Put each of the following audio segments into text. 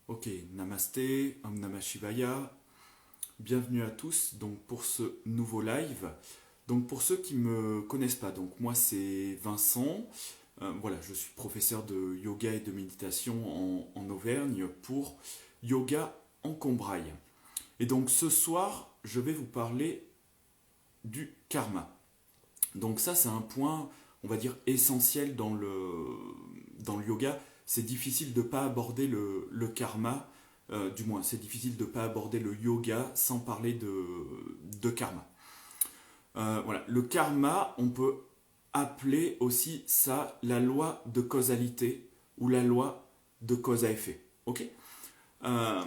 Ok, Namasté, Om Namah Shivaya, bienvenue à tous donc pour ce nouveau live. Donc pour ceux qui ne me connaissent pas, donc moi c'est Vincent, voilà, je suis professeur de yoga et de méditation en Auvergne pour Yoga en Combraille. Et donc ce soir, je vais vous parler du karma. Donc ça c'est un point, on va dire, essentiel dans le yoga. C'est difficile de ne pas aborder le karma, du moins c'est difficile de ne pas aborder le yoga sans parler de karma. Voilà. Le karma, on peut appeler aussi ça la loi de causalité ou la loi de cause à effet. Ok. Euh,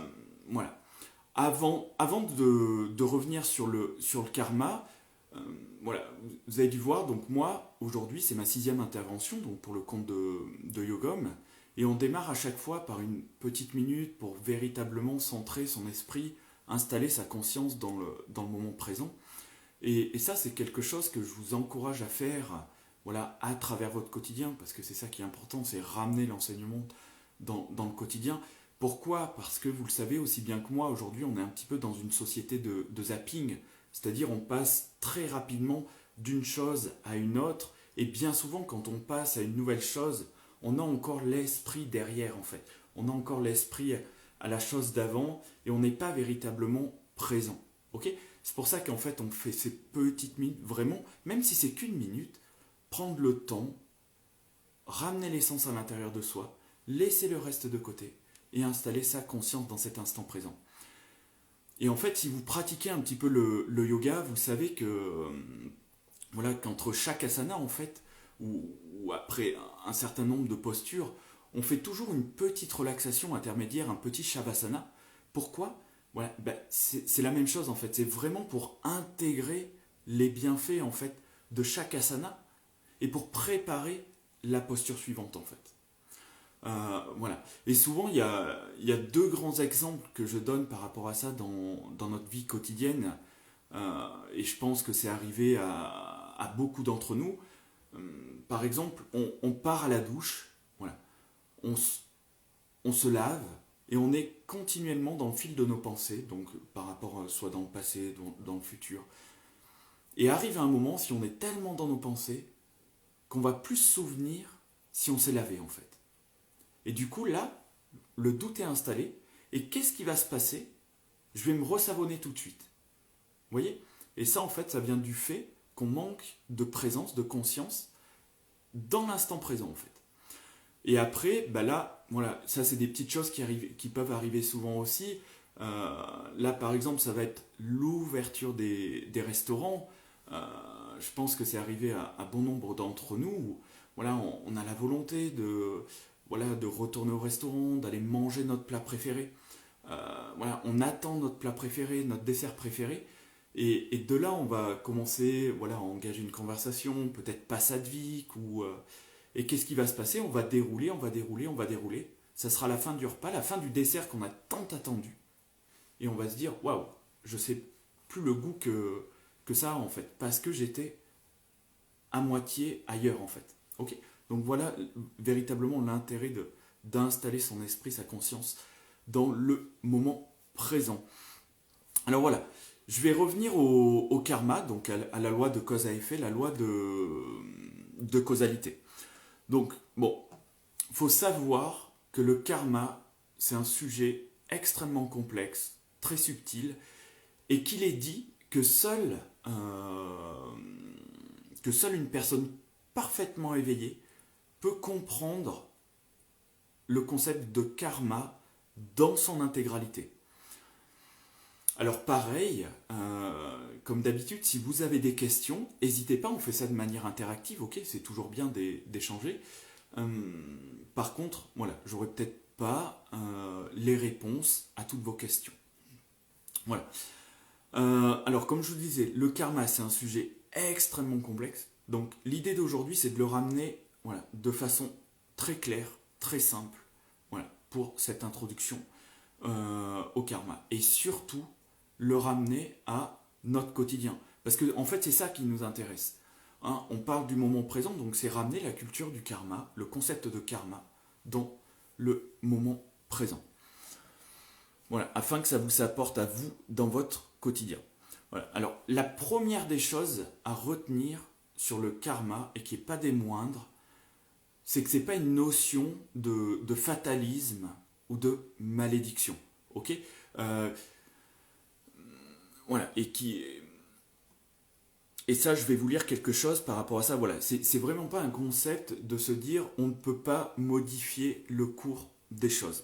voilà. Avant de revenir sur le karma, euh, voilà, vous avez dû voir, donc moi, aujourd'hui, c'est ma 6e intervention donc pour le compte de Yogom. Et on démarre à chaque fois par une petite minute pour véritablement centrer son esprit, installer sa conscience dans le moment présent. Et ça, c'est quelque chose que je vous encourage à faire, voilà, à travers votre quotidien, parce que c'est ça qui est important, c'est ramener l'enseignement dans le quotidien. Pourquoi? Parce que vous le savez aussi bien que moi, aujourd'hui, on est un petit peu dans une société de zapping, c'est-à-dire on passe très rapidement d'une chose à une autre, et bien souvent, quand on passe à une nouvelle chose, on a encore l'esprit derrière, en fait. On a encore l'esprit à la chose d'avant, et on n'est pas véritablement présent. Ok? C'est pour ça qu'en fait, on fait ces petites minutes, vraiment, même si c'est qu'une minute, prendre le temps, ramener l'essence à l'intérieur de soi, laisser le reste de côté et installer sa conscience dans cet instant présent. Et en fait, si vous pratiquez un petit peu le yoga, vous savez que voilà, qu'entre chaque asana, en fait, ou après un certain nombre de postures, on fait toujours une petite relaxation intermédiaire, un petit shavasana. Pourquoi? Voilà, ben, c'est la même chose en fait. C'est vraiment pour intégrer les bienfaits en fait de chaque asana et pour préparer la posture suivante en fait. Voilà. Et souvent, il y a deux grands exemples que je donne par rapport à ça dans notre vie quotidienne. Et je pense que c'est arrivé à beaucoup d'entre nous. Par exemple, on part à la douche, voilà. on, on se lave et on est continuellement dans le fil de nos pensées, donc par rapport soit dans le passé, dans le futur. Et arrive un moment, si on est tellement dans nos pensées, qu'on va plus se souvenir si on s'est lavé en fait. Et du coup, là, le doute est installé. Et qu'est-ce qui va se passer? Je vais me ressavonner tout de suite. Vous voyez? Et ça, en fait, ça vient du fait qu'on manque de présence, de conscience dans l'instant présent, en fait. Et après, bah là, voilà, ça, c'est des petites choses qui peuvent arriver souvent aussi. Là, par exemple, ça va être l'ouverture des restaurants. Je pense que c'est arrivé à bon nombre d'entre nous où, voilà, on a la volonté de retourner au restaurant, d'aller manger notre plat préféré. Voilà, on attend notre plat préféré, notre dessert préféré. Et de là, on va commencer, voilà, à engager une conversation, peut-être passadique, et qu'est-ce qui va se passer? On va dérouler, on va dérouler, on va dérouler. Ça sera la fin du repas, la fin du dessert qu'on a tant attendu. Et on va se dire, waouh, je sais plus le goût que ça a en fait, parce que j'étais à moitié ailleurs en fait. Ok. Donc voilà véritablement l'intérêt d'installer son esprit, sa conscience dans le moment présent. Alors voilà, je vais revenir au karma, donc à la loi de cause à effet, la loi de causalité. Donc bon, il faut savoir que le karma, c'est un sujet extrêmement complexe, très subtil, et qu'il est dit que seule une personne parfaitement éveillée peut comprendre le concept de karma dans son intégralité. Alors pareil, comme d'habitude, si vous avez des questions, n'hésitez pas, on fait ça de manière interactive, ok, c'est toujours bien d'échanger. Par contre, voilà, j'aurai peut-être pas les réponses à toutes vos questions. Voilà. Alors, comme je vous disais, le karma, c'est un sujet extrêmement complexe. Donc, l'idée d'aujourd'hui, c'est de le ramener, voilà, de façon très claire, très simple, voilà, pour cette introduction au karma. Et surtout, le ramener à notre quotidien. Parce que, en fait, c'est ça qui nous intéresse. Hein, on parle du moment présent, donc c'est ramener la culture du karma, le concept de karma, dans le moment présent. Voilà, afin que ça vous apporte à vous dans votre quotidien. Voilà. Alors, la première des choses à retenir sur le karma, et qui n'est pas des moindres, c'est que ce n'est pas une notion de fatalisme ou de malédiction. Ok. Euh, voilà, et ça, je vais vous lire quelque chose par rapport à ça. Voilà, c'est vraiment pas un concept de se dire on ne peut pas modifier le cours des choses.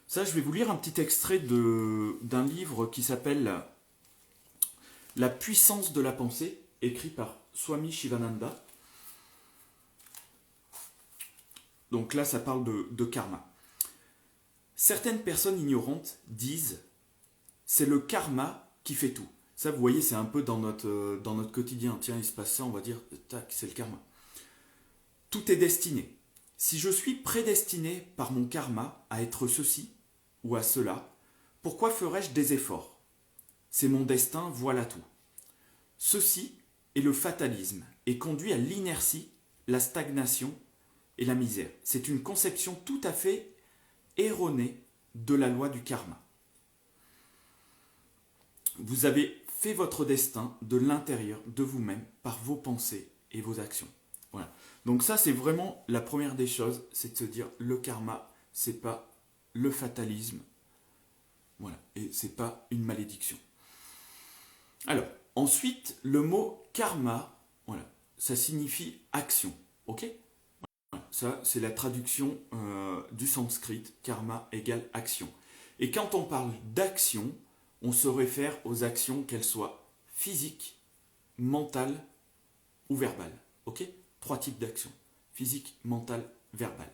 Ça, je vais vous lire un petit extrait d'un livre qui s'appelle La puissance de la pensée, écrit par Swami Shivananda. Donc là, ça parle de karma. Certaines personnes ignorantes disent c'est le karma qui fait tout. Ça, vous voyez, c'est un peu dans notre quotidien. Tiens, il se passe ça, on va dire, tac, c'est le karma. Tout est destiné. Si je suis prédestiné par mon karma à être ceci ou à cela, pourquoi ferais-je des efforts? C'est mon destin, voilà tout. Ceci est le fatalisme et conduit à l'inertie, la stagnation et la misère. C'est une conception tout à fait erronée de la loi du karma. Vous avez fait votre destin de l'intérieur de vous-même par vos pensées et vos actions. Voilà. Donc ça, c'est vraiment la première des choses, c'est de se dire le karma, c'est pas le fatalisme, voilà, et c'est pas une malédiction. Alors, ensuite, le mot karma, voilà, ça signifie action, ok? Voilà, ça, c'est la traduction du sanskrit, karma égale action. Et quand on parle d'action, on se réfère aux actions, qu'elles soient physiques, mentales ou verbales. Ok? 3 types d'actions. Physique, mentale, verbale.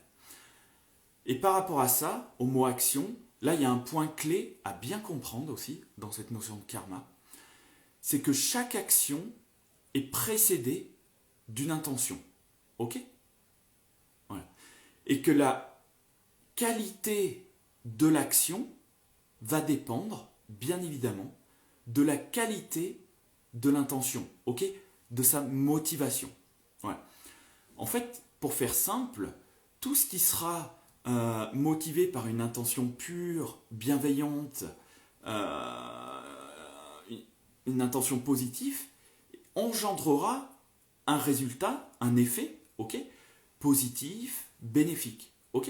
Et par rapport à ça, au mot action, là il y a un point clé à bien comprendre aussi dans cette notion de karma. C'est que chaque action est précédée d'une intention. Ok? Voilà. Et que la qualité de l'action va dépendre, bien évidemment, de la qualité de l'intention, ok, de sa motivation. Voilà. En fait, pour faire simple, tout ce qui sera motivé par une intention pure, bienveillante, euh, une intention positive, engendrera un résultat, un effet, ok, positif, bénéfique, ok.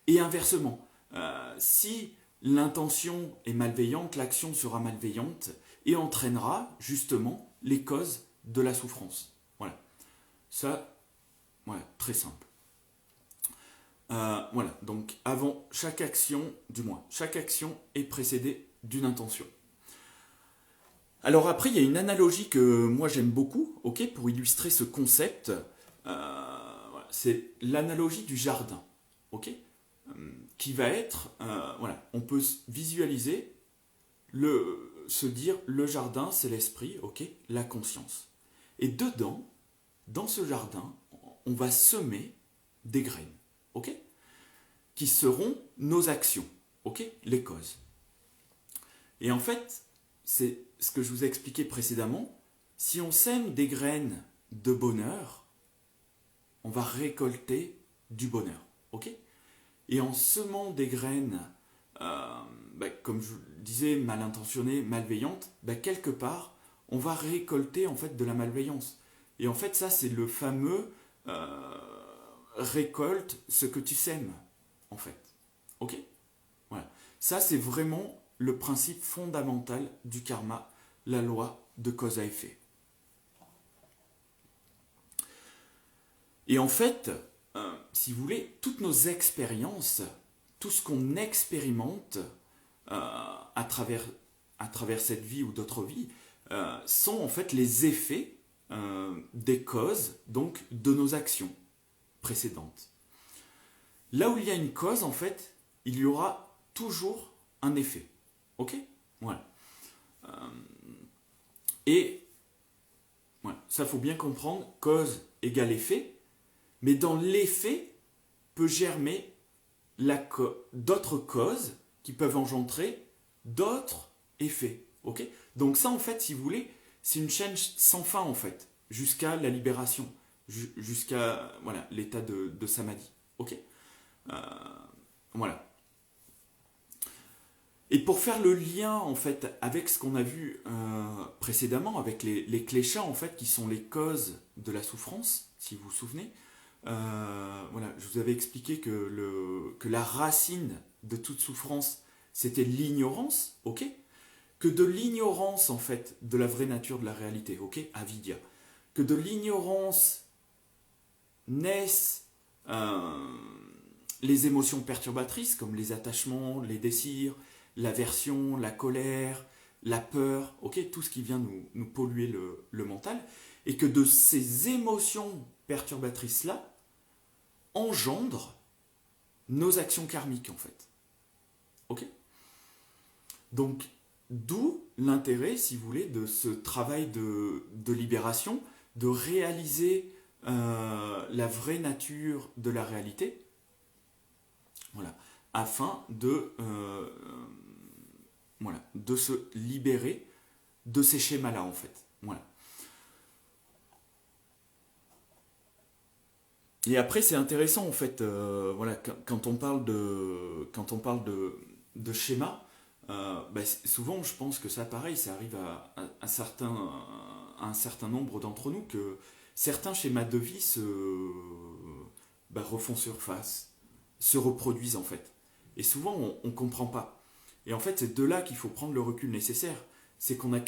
Et inversement, si l'intention est malveillante, l'action sera malveillante et entraînera justement les causes de la souffrance. Voilà. Ça, voilà, très simple. Voilà, donc avant chaque action, du moins, chaque action est précédée d'une intention. Alors après, il y a une analogie que moi j'aime beaucoup, ok, pour illustrer ce concept. Voilà, c'est l'analogie du jardin, ok, qui va être, voilà, on peut visualiser, se dire le jardin c'est l'esprit, ok, la conscience. Et dedans, dans ce jardin, on va semer des graines, ok, qui seront nos actions, ok, les causes. Et en fait, c'est ce que je vous ai expliqué précédemment, si on sème des graines de bonheur, on va récolter du bonheur, ok. Et en semant des graines, comme je le disais, mal intentionnées, malveillantes, quelque part, on va récolter en fait de la malveillance. Et en fait, ça, c'est le fameux récolte ce que tu sèmes, en fait. Ok? Voilà. Ça, c'est vraiment le principe fondamental du karma, la loi de cause à effet. Et en fait, si vous voulez, toutes nos expériences, tout ce qu'on expérimente à travers cette vie ou d'autres vies, sont en fait les effets des causes, donc de nos actions précédentes. Là où il y a une cause, en fait, il y aura toujours un effet. Ok? Voilà. Et voilà, ça faut bien comprendre, cause égale effet, mais dans l'effet peut germer d'autres causes qui peuvent engendrer d'autres effets. Ok? Donc ça, en fait, si vous voulez, c'est une chaîne sans fin, en fait, jusqu'à la libération, jusqu'à voilà, l'état de samadhi. Ok? Voilà. Et pour faire le lien en fait avec ce qu'on a vu précédemment, avec les kléchas en fait qui sont les causes de la souffrance, si vous vous souvenez, voilà, je vous avais expliqué que la racine de toute souffrance c'était l'ignorance, ok? Que de l'ignorance en fait de la vraie nature de la réalité, ok? Avidya. Que de l'ignorance naissent les émotions perturbatrices comme les attachements, les désirs, l'aversion, la colère, la peur, ok, tout ce qui vient nous polluer le mental, et que de ces émotions perturbatrices-là engendrent nos actions karmiques en fait. Ok? Donc, d'où l'intérêt, si vous voulez, de ce travail de libération, de réaliser la vraie nature de la réalité, voilà, afin voilà, de se libérer de ces schémas-là, en fait. Voilà. Et après, c'est intéressant, en fait, voilà, quand on parle de schéma, bah, souvent, je pense que ça, pareil, ça arrive à un certain nombre d'entre nous, que certains schémas de vie bah, refont surface, se reproduisent, en fait. Et souvent, on ne comprend pas. Et en fait, c'est de là qu'il faut prendre le recul nécessaire. C'est qu'on a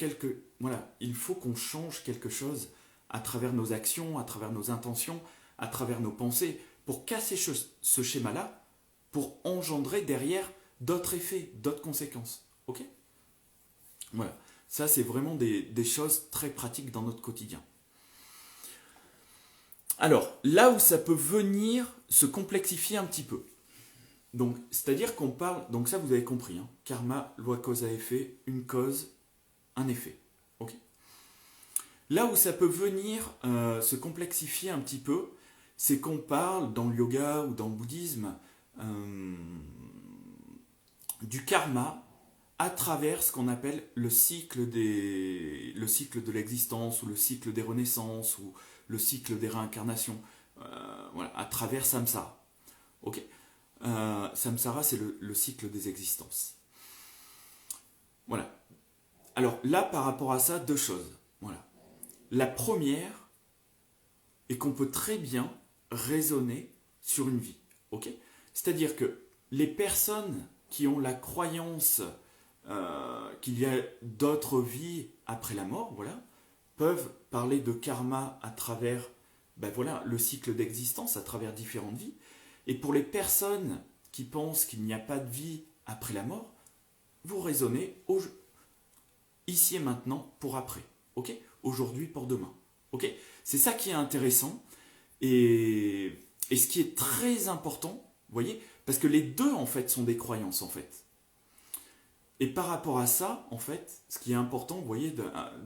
voilà, il faut qu'on change quelque chose à travers nos actions, à travers nos intentions, à travers nos pensées, pour casser ce schéma-là, pour engendrer derrière d'autres effets, d'autres conséquences. Ok? Voilà. Ça, c'est vraiment des choses très pratiques dans notre quotidien. Alors, là où ça peut venir se complexifier un petit peu. Donc, c'est-à-dire qu'on parle, donc ça vous avez compris, hein, karma, loi cause à effet, une cause, un effet. Ok? Là où ça peut venir se complexifier un petit peu, c'est qu'on parle dans le yoga ou dans le bouddhisme du karma à travers ce qu'on appelle le cycle de l'existence ou le cycle des renaissances ou le cycle des réincarnations, voilà, à travers samsara. Ok. Samsara, c'est le cycle des existences. Voilà. Alors là, par rapport à ça, deux choses. Voilà. La première est qu'on peut très bien raisonner sur une vie. Ok? C'est-à-dire que les personnes qui ont la croyance qu'il y a d'autres vies après la mort, voilà, peuvent parler de karma à travers ben voilà, le cycle d'existence, à travers différentes vies. Et pour les personnes qui pensent qu'il n'y a pas de vie après la mort, vous raisonnez ici et maintenant pour après. Ok? Aujourd'hui pour demain. Ok? C'est ça qui est intéressant. Et ce qui est très important, vous voyez, parce que les deux en fait sont des croyances en fait. Et par rapport à ça, en fait, ce qui est important, vous voyez,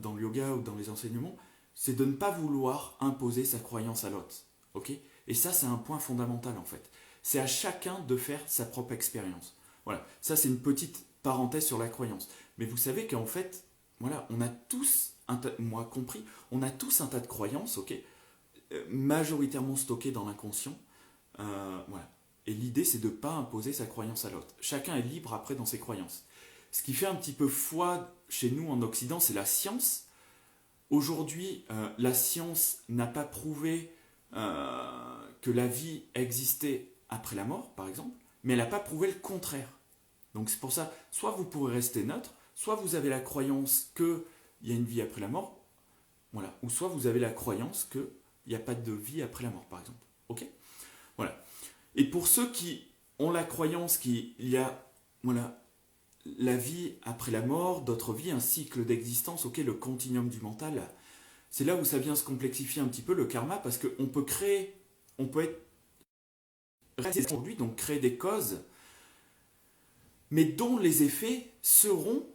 dans le yoga ou dans les enseignements, c'est de ne pas vouloir imposer sa croyance à l'autre. Ok? Et ça, c'est un point fondamental en fait. C'est à chacun de faire sa propre expérience. Voilà, ça c'est une petite parenthèse sur la croyance. Mais vous savez qu'en fait, voilà, on a tous, moi compris, on a tous un tas de croyances, ok, majoritairement stockées dans l'inconscient. Voilà. Et l'idée, c'est de ne pas imposer sa croyance à l'autre. Chacun est libre après dans ses croyances. Ce qui fait un petit peu foi chez nous en Occident, c'est la science. Aujourd'hui, la science n'a pas prouvé que la vie existait après la mort, par exemple, mais elle n'a pas prouvé le contraire. Donc c'est pour ça, soit vous pourrez rester neutre, soit vous avez la croyance qu'il y a une vie après la mort, voilà, ou soit vous avez la croyance qu'il n'y a pas de vie après la mort, par exemple. Ok? Voilà. Et pour ceux qui ont la croyance qu'il y a, voilà, la vie après la mort, d'autres vies, un cycle d'existence, ok, le continuum du mental, c'est là où ça vient se complexifier un petit peu le karma, parce qu'on peut créer, on peut être aujourd'hui, donc créer des causes, mais dont les effets seront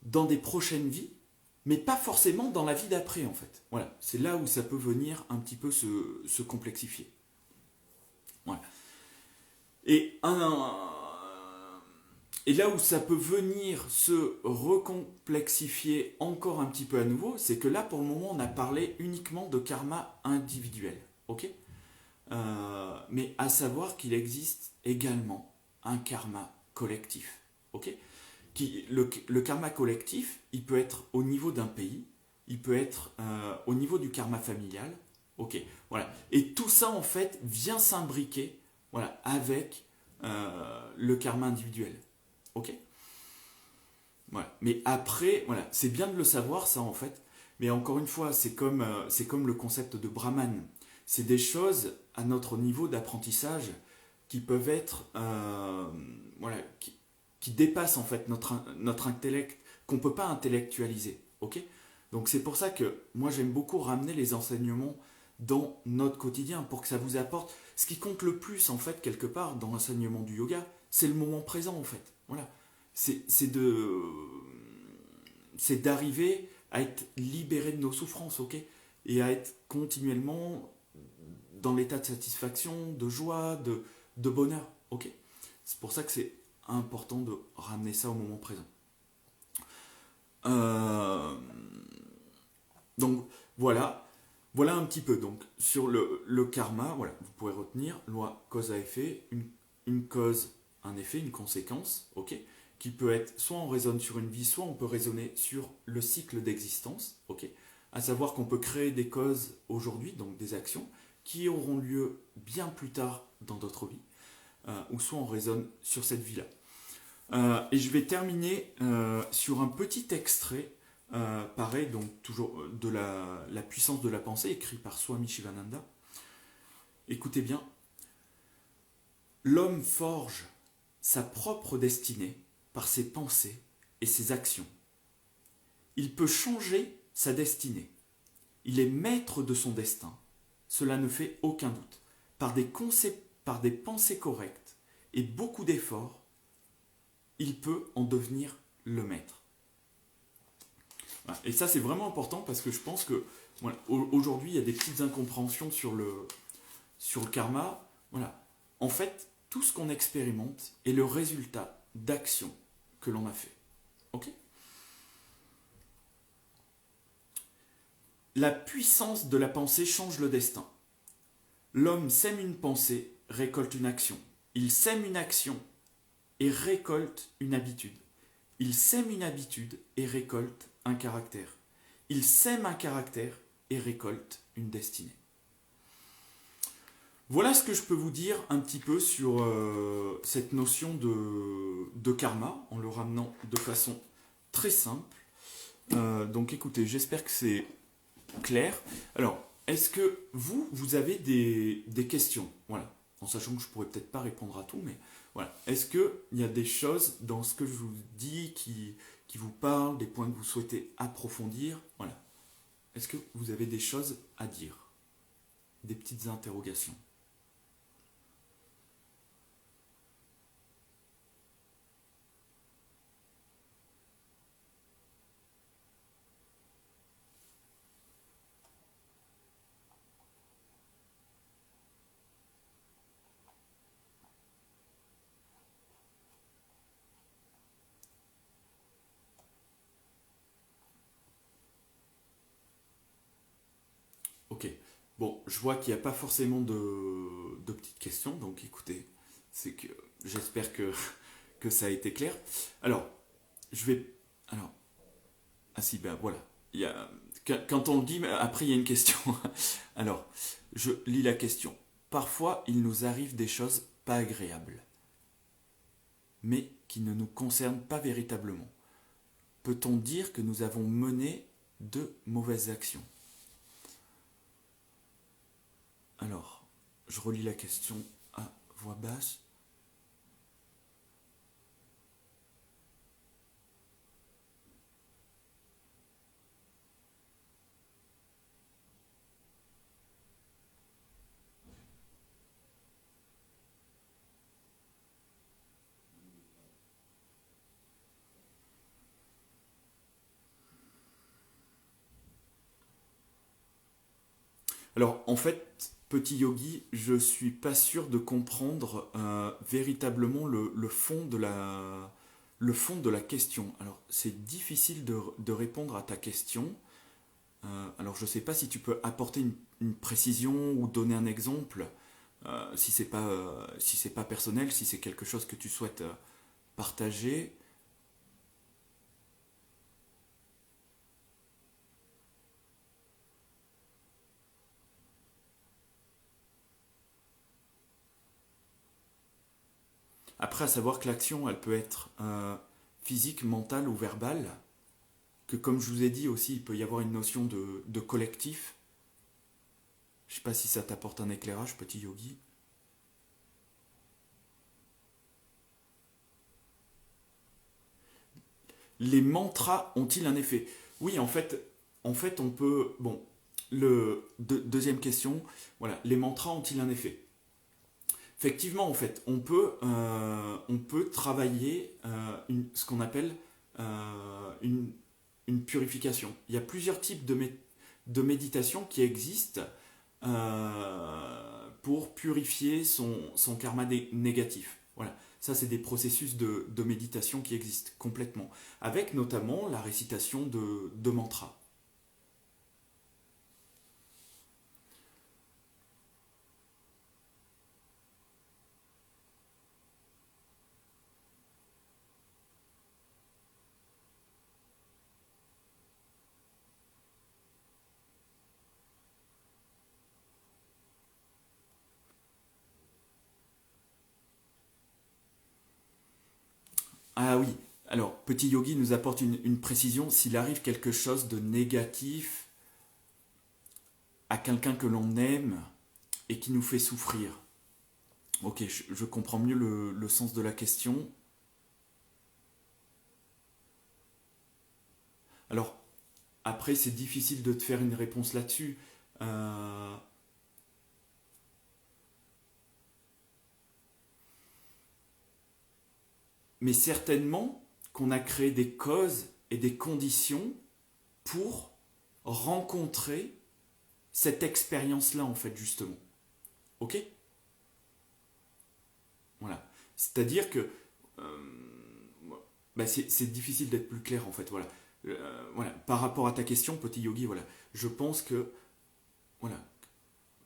dans des prochaines vies, mais pas forcément dans la vie d'après en fait. Voilà, c'est là où ça peut venir un petit peu se complexifier. Voilà. Et là où ça peut venir se recomplexifier encore un petit peu à nouveau, c'est que là, pour le moment, on a parlé uniquement de karma individuel. Ok? Mais à savoir qu'il existe également un karma collectif. ok? Le karma collectif, il peut être au niveau d'un pays, il peut être au niveau du karma familial, ok? Voilà. Et tout ça, en fait, vient s'imbriquer, voilà, avec le karma individuel, ok? Voilà. Mais après, voilà, c'est bien de le savoir, ça, en fait. Mais encore une fois, c'est comme le concept de Brahman. C'est des choses à notre niveau d'apprentissage qui peuvent être, voilà, qui dépassent en fait notre intellect, qu'on ne peut pas intellectualiser. Ok. Donc c'est pour ça que moi j'aime beaucoup ramener les enseignements dans notre quotidien pour que ça vous apporte. Ce qui compte le plus en fait quelque part dans l'enseignement du yoga, c'est le moment présent en fait. Voilà. C'est de c'est d'arriver à être libéré de nos souffrances, ok, et à être continuellement dans l'état de satisfaction, de joie, de bonheur, ok. C'est pour ça que c'est important de ramener ça au moment présent. Euh, donc voilà, voilà un petit peu. Donc sur le karma, voilà, vous pouvez retenir loi cause à effet, une cause, un effet, une conséquence, ok, qui peut être soit on raisonne sur une vie, soit on peut raisonner sur le cycle d'existence, ok. À savoir qu'on peut créer des causes aujourd'hui, donc des actions, qui auront lieu bien plus tard dans d'autres vies, ou soit on raisonne sur cette vie-là. Et je vais terminer sur un petit extrait, pareil, donc toujours de la puissance de la pensée, écrit par Swami Shivananda. Écoutez bien. L'homme forge sa propre destinée par ses pensées et ses actions. Il peut changer sa destinée. Il est maître de son destin. Cela ne fait aucun doute. Par des pensées correctes et beaucoup d'efforts, il peut en devenir le maître. Voilà. Et ça, c'est vraiment important parce que je pense que voilà, aujourd'hui, il y a des petites incompréhensions sur le karma. Voilà. En fait, tout ce qu'on expérimente est le résultat d'actions que l'on a fait. Ok ? La puissance de la pensée change le destin. L'homme sème une pensée, récolte une action. Il sème une action et récolte une habitude. Il sème une habitude et récolte un caractère. Il sème un caractère et récolte une destinée. Voilà ce que je peux vous dire un petit peu sur cette notion de karma, en le ramenant de façon très simple. Donc écoutez, j'espère que c'est clair. Alors, est-ce que vous avez des questions? Voilà, en sachant que je pourrais peut-être pas répondre à tout, mais voilà. Est-ce qu'il y a des choses dans ce que je vous dis qui vous parlent, des points que vous souhaitez approfondir? Voilà. Est-ce que vous avez des choses à dire? Des petites interrogations? Ok. Bon, je vois qu'il n'y a pas forcément de petites questions, donc écoutez, c'est que j'espère que ça a été clair. Alors, je vais. Alors, ah si, ben voilà. Il y a, quand on le dit, après il y a une question. Alors, je lis la question. Parfois, il nous arrive des choses pas agréables, mais qui ne nous concernent pas véritablement. Peut-on dire que nous avons mené de mauvaises actions? Alors, je relis la question à voix basse. Alors, en fait, petit yogi, je suis pas sûr de comprendre véritablement le fond de la question. Alors, c'est difficile de répondre à ta question. Alors, je ne sais pas si tu peux apporter une précision ou donner un exemple, si c'est pas personnel, si c'est quelque chose que tu souhaites partager. Après, à savoir que l'action, elle peut être physique, mentale ou verbale. Que comme je vous ai dit aussi, il peut y avoir une notion de collectif. Je ne sais pas si ça t'apporte un éclairage, petit yogi. Les mantras ont-ils un effet? Oui, en fait, on peut. Bon, deuxième question. Voilà, les mantras ont-ils un effet? Effectivement, en fait, on peut travailler ce qu'on appelle une purification. Il y a plusieurs types de méditation qui existent pour purifier son karma négatif. Voilà. Ça, c'est des processus de méditation qui existent complètement, avec notamment la récitation de mantras. Ah oui, alors, petit yogi nous apporte une précision. S'il arrive quelque chose de négatif à quelqu'un que l'on aime et qui nous fait souffrir. Ok, je comprends mieux le sens de la question. Alors, après, c'est difficile de te faire une réponse là-dessus. Euh, mais certainement qu'on a créé des causes et des conditions pour rencontrer cette expérience-là, en fait, justement. Ok? Voilà. C'est-à-dire que bah, c'est difficile d'être plus clair, en fait. Voilà. Voilà. Par rapport à ta question, petit yogi, voilà. Je pense que, voilà,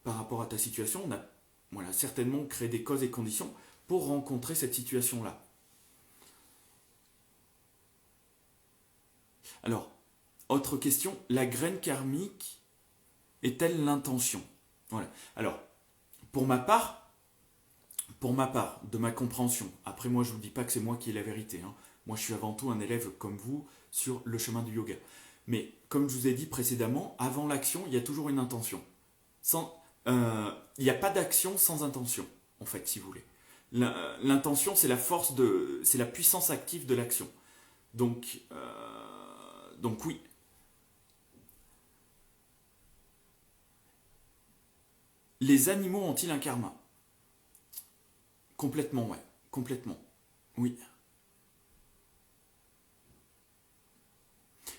par rapport à ta situation, on a voilà, certainement créé des causes et conditions pour rencontrer cette situation-là. Alors, autre question, la graine karmique est-elle l'intention? Voilà. Alors, pour ma part, de ma compréhension, après moi je ne vous dis pas que c'est moi qui ai la vérité, hein. Moi je suis avant tout un élève comme vous sur le chemin du yoga. Mais comme je vous ai dit précédemment, avant l'action, il y a toujours une intention. Il n'y a pas d'action sans intention, en fait, si vous voulez. L'intention, c'est la force c'est la puissance active de l'action. Donc oui, les animaux ont-ils un karma? Complètement, ouais, complètement, oui.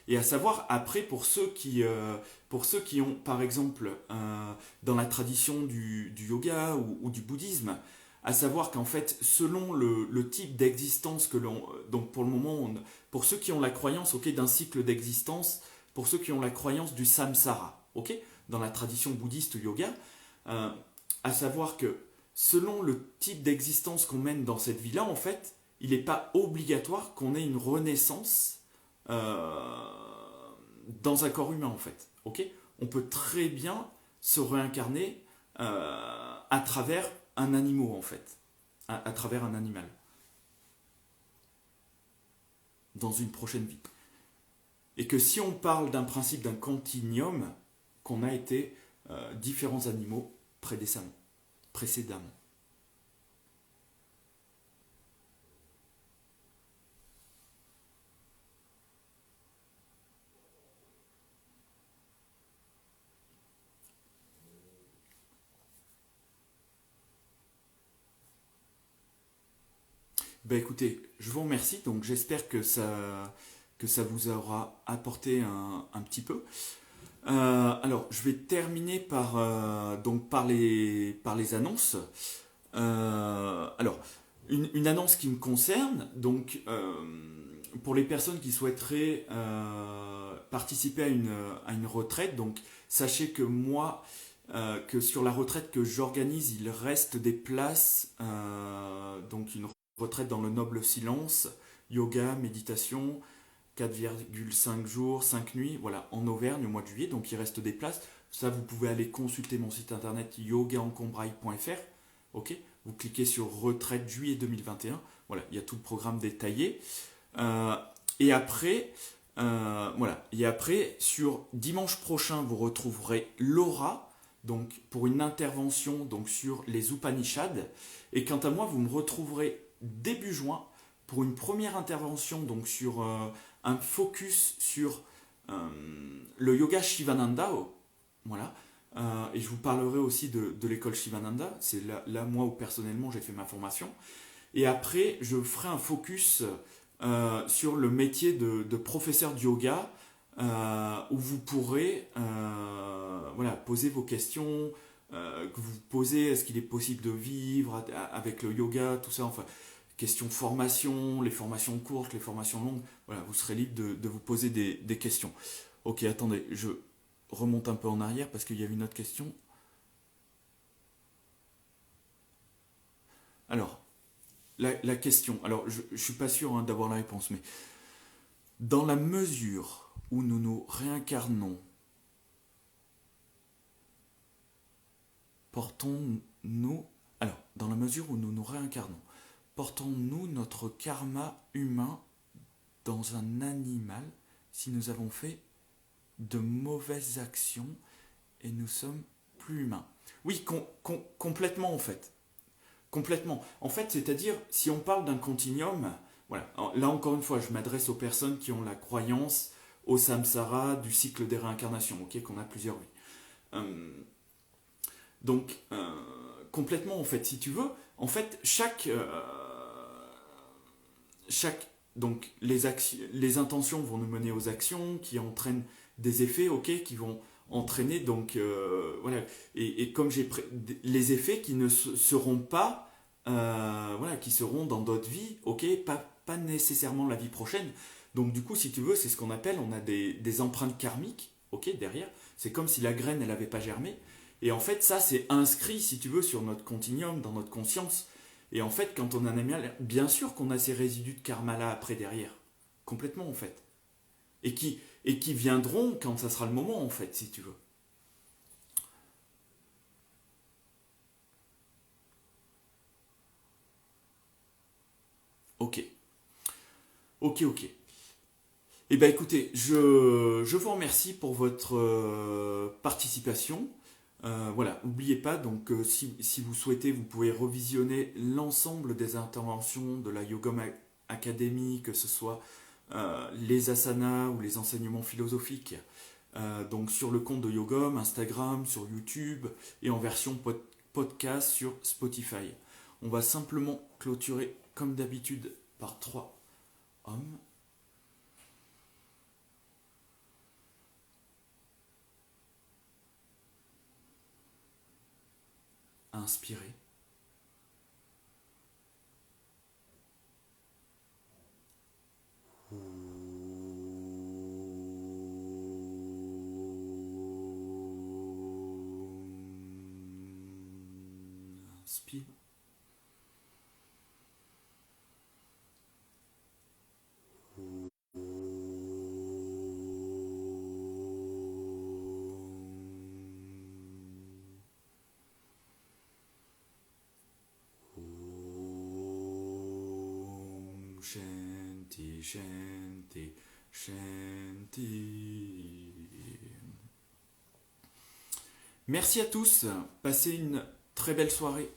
Et à savoir, après, pour ceux qui ont, par exemple, dans la tradition du yoga ou du bouddhisme, à savoir qu'en fait, selon le type d'existence que l'on... Donc pour le moment, pour ceux qui ont la croyance d'un cycle d'existence, pour ceux qui ont la croyance du samsara, dans la tradition bouddhiste ou yoga, euh, à savoir que selon le type d'existence qu'on mène dans cette vie-là, en fait, il n'est pas obligatoire qu'on ait une renaissance euh, dans un corps humain en fait. On peut très bien se réincarner à travers un animal en fait, à travers un animal, dans une prochaine vie. Et que si on parle d'un principe d'un continuum, qu'on a été différents animaux précédemment. Ben écoutez, je vous remercie, donc j'espère que ça vous aura apporté un petit peu. Alors, je vais terminer par les annonces. Alors, une annonce qui me concerne, donc pour les personnes qui souhaiteraient participer à une retraite, donc sachez que moi, que sur la retraite que j'organise, il reste des places, donc une retraite dans le noble silence, yoga, méditation, 4,5 jours, 5 nuits, voilà, en Auvergne au mois de juillet, donc il reste des places. Ça, vous pouvez aller consulter mon site internet yogaencombraille.fr, ok? vous cliquez sur retraite juillet 2021. Voilà, il y a tout le programme détaillé. Euh, et après, voilà. Et après, sur dimanche prochain, vous retrouverez Laura, donc pour une intervention donc sur les Upanishads. Et quant à moi, vous me retrouverez début juin pour une première intervention donc sur un focus sur le yoga Shivananda. Voilà. Et je vous parlerai aussi de l'école Shivananda. C'est là, moi, où personnellement, j'ai fait ma formation. Et après, je ferai un focus sur le métier de professeur de yoga, où vous pourrez voilà, poser vos questions, que vous posez, est-ce qu'il est possible de vivre avec le yoga, tout ça, enfin, questions formation, les formations courtes, les formations longues, voilà, vous serez libre de vous poser des questions. Ok, attendez, je remonte un peu en arrière parce qu'il y avait une autre question. Alors, la question, alors je ne suis pas sûr d'avoir la réponse, mais dans la mesure où nous nous réincarnons, portons-nous, alors, dans la mesure où nous nous réincarnons, portons-nous notre karma humain dans un animal si nous avons fait de mauvaises actions et nous sommes plus humains? Oui, complètement en fait. Complètement. En fait, c'est-à-dire, si on parle d'un continuum, voilà, là encore une fois, je m'adresse aux personnes qui ont la croyance au samsara du cycle des réincarnations, ok, qu'on a plusieurs vies. Donc, complètement, en fait, si tu veux, en fait, donc, les intentions vont nous mener aux actions qui entraînent des effets, ok, qui vont entraîner, donc, voilà, et comme les effets qui ne seront pas, voilà, qui seront dans d'autres vies, ok, pas nécessairement la vie prochaine. Donc, du coup, si tu veux, c'est ce qu'on appelle, on a des empreintes karmiques, ok, derrière. C'est comme si la graine, elle n'avait pas germé. Et en fait, ça, c'est inscrit, si tu veux, sur notre continuum, dans notre conscience. Et en fait, quand on a un animal, bien sûr qu'on a ces résidus de karma là après derrière. Complètement, en fait. Et qui viendront quand ça sera le moment, en fait, si tu veux. Ok. Ok, ok. Eh bien, écoutez, je vous remercie pour votre participation. Voilà, n'oubliez pas, donc si vous souhaitez, vous pouvez revisionner l'ensemble des interventions de la Yogam Academy, que ce soit les asanas ou les enseignements philosophiques, donc sur le compte de Yogam, Instagram, sur YouTube et en version podcast sur Spotify. On va simplement clôturer comme d'habitude par 3 hommes. Inspirez. Inspire. Shanti, Shanti, Shanti. Merci à tous, passez une très belle soirée.